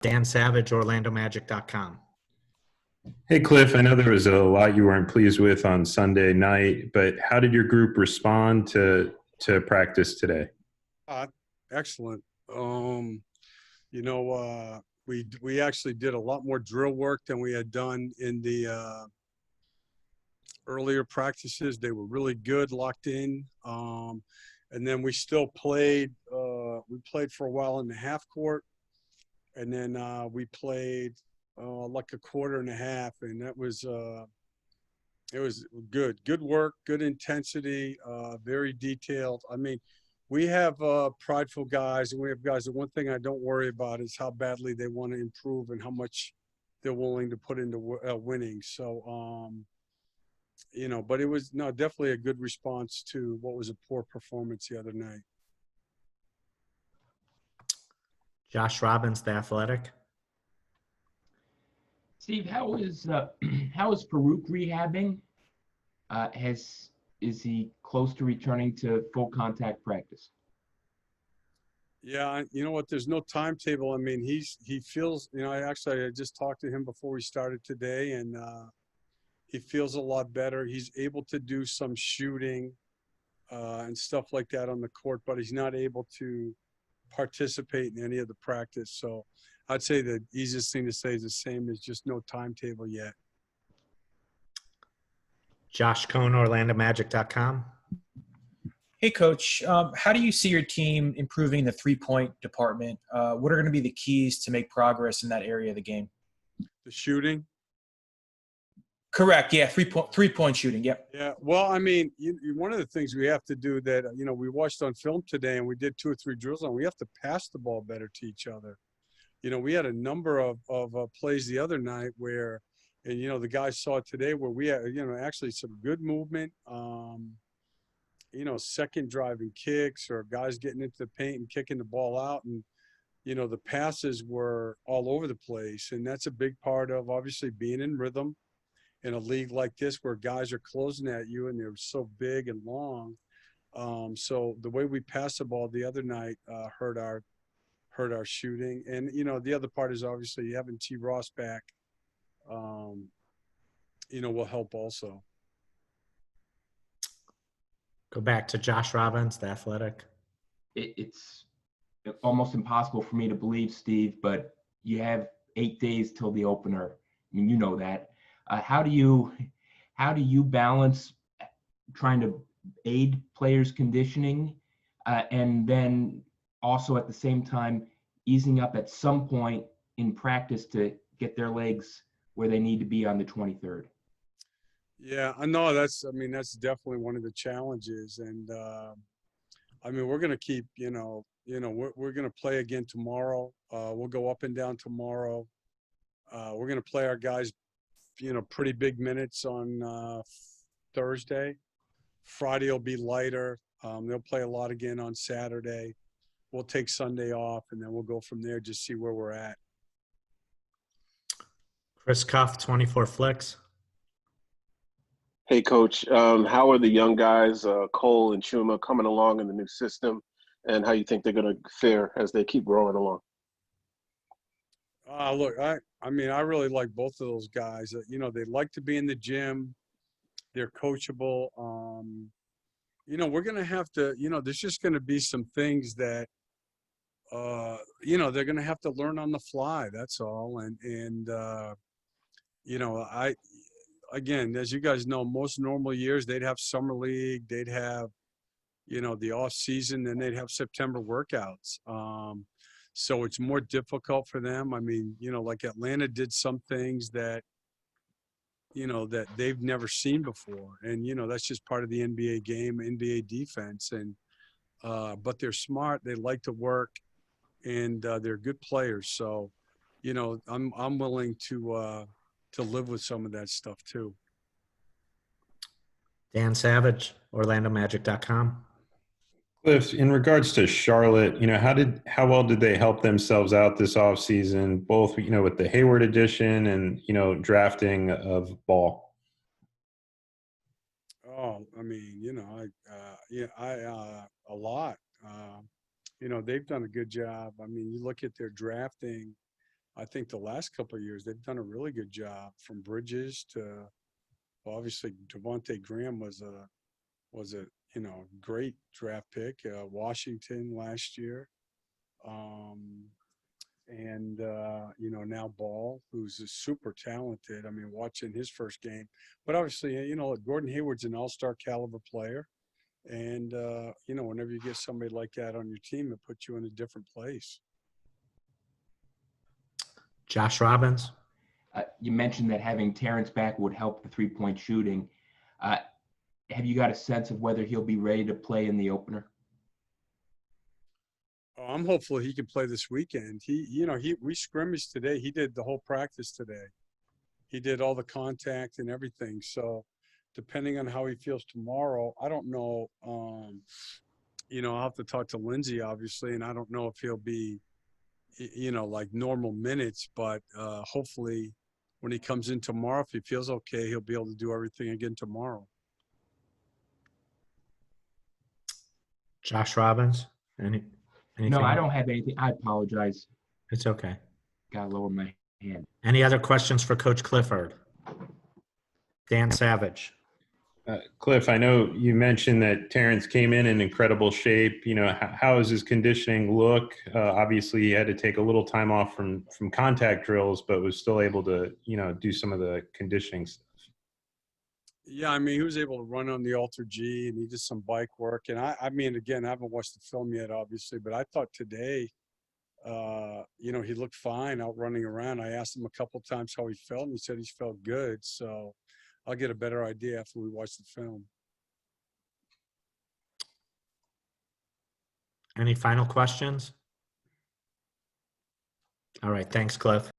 Dan Savage, OrlandoMagic.com. Hey, Cliff, I know there was a lot you weren't pleased with on Sunday night, but how did your group respond to practice today? Excellent. We actually did a lot more drill work than we had done in the earlier practices. They were really good, locked in. And then we still played. We played for a while in the half court, and then we played like a quarter and a half, and that was it was good. Good work, good intensity, very detailed. I mean, we have prideful guys, and we have guys. The one thing I don't worry about is how badly they want to improve and how much they're willing to put into winning. So, but it was definitely a good response to what was a poor performance the other night. Josh Robbins, The Athletic. Steve, how is Farouk rehabbing? Is he close to returning to full contact practice? Yeah, you know what? There's no timetable. I mean, he feels. I just talked to him before we started today, and he feels a lot better. He's able to do some shooting and stuff like that on the court, but he's not able to participate in any of the practice. So I'd say the easiest thing to say is the same. There's just no timetable yet. Josh Cohn, OrlandoMagic.com. Hey, Coach. How do you see your team improving the three-point department? What are going to be the keys to make progress in that area of the game? The shooting? Correct. Yeah, three-point shooting. Yep. Yeah. Well, I mean, one of the things we have to do that, we watched on film today and we did 2 or 3 drills on, we have to pass the ball better to each other. We had a number of plays the other night where, and, the guys saw it today where we had, actually some good movement, second driving kicks or guys getting into the paint and kicking the ball out. And, the passes were all over the place. And that's a big part of obviously being in rhythm in a league like this where guys are closing at you and they're so big and long. So the way we passed the ball the other night hurt our shooting. And, the other part is obviously having T. Ross back, will help also. Go back to Josh Robbins, The Athletic. It's almost impossible for me to believe, Steve, but you have 8 days till the opener. I mean, you know that. How do you balance trying to aid players' conditioning and then also at the same time easing up at some point in practice to get their legs where they need to be on the 23rd? Yeah, I know that's definitely one of the challenges. And we're going to keep, we're going to play again tomorrow. We'll go up and down tomorrow. We're going to play our guys, pretty big minutes on Thursday. Friday will be lighter. They'll play a lot again on Saturday. We'll take Sunday off, and then we'll go from there, just see where we're at. Chris Cuff, 24 Flicks. Hey, Coach. How are the young guys, Cole and Chuma, coming along in the new system, and how you think they're going to fare as they keep growing along? Look, I really like both of those guys. They like to be in the gym. They're coachable. We're going to have to, there's just going to be some things that, they're going to have to learn on the fly. That's all. Again, as you guys know, most normal years, they'd have summer league, they'd have, the off season, then they'd have September workouts. So it's more difficult for them. I mean, like Atlanta did some things that, that they've never seen before. And, that's just part of the NBA game, NBA defense. And, but they're smart. They like to work and they're good players. So, I'm willing to live with some of that stuff too. Dan Savage, OrlandoMagic.com. Cliff, in regards to Charlotte, how well did they help themselves out this offseason, both, with the Hayward addition and, drafting of Ball? Oh, a lot. They've done a good job. I mean, you look at their drafting. I think the last couple of years they've done a really good job, from Bridges to obviously Devontae Graham was a great draft pick. Washington last year, and now Ball, who's super talented. I mean, watching his first game, but obviously Gordon Hayward's an all-star caliber player, and whenever you get somebody like that on your team, it puts you in a different place. Josh Robbins. You mentioned that having Terrence back would help the three-point shooting. Have you got a sense of whether he'll be ready to play in the opener? I'm hopeful he can play this weekend. We scrimmaged today. He did the whole practice today. He did all the contact and everything. So depending on how he feels tomorrow, I don't know. I'll have to talk to Lindsay, obviously, and I don't know if he'll be, like normal minutes, but hopefully when he comes in tomorrow, if he feels okay, he'll be able to do everything again tomorrow. Josh Robbins. Anything? No, I don't have anything. I apologize. It's okay. Gotta lower my hand. Any other questions for Coach Clifford? Dan Savage. Cliff, I know you mentioned that Terrence came in incredible shape. How does his conditioning look? Obviously, he had to take a little time off from contact drills, but was still able to, do some of the conditioning stuff. Yeah, I mean, he was able to run on the Alter G, and he did some bike work. And I mean, again, I haven't watched the film yet, obviously, but I thought today, he looked fine out running around. I asked him a couple times how he felt, and he said he felt good. So I'll get a better idea after we watch the film. Any final questions? All right. Thanks, Cliff.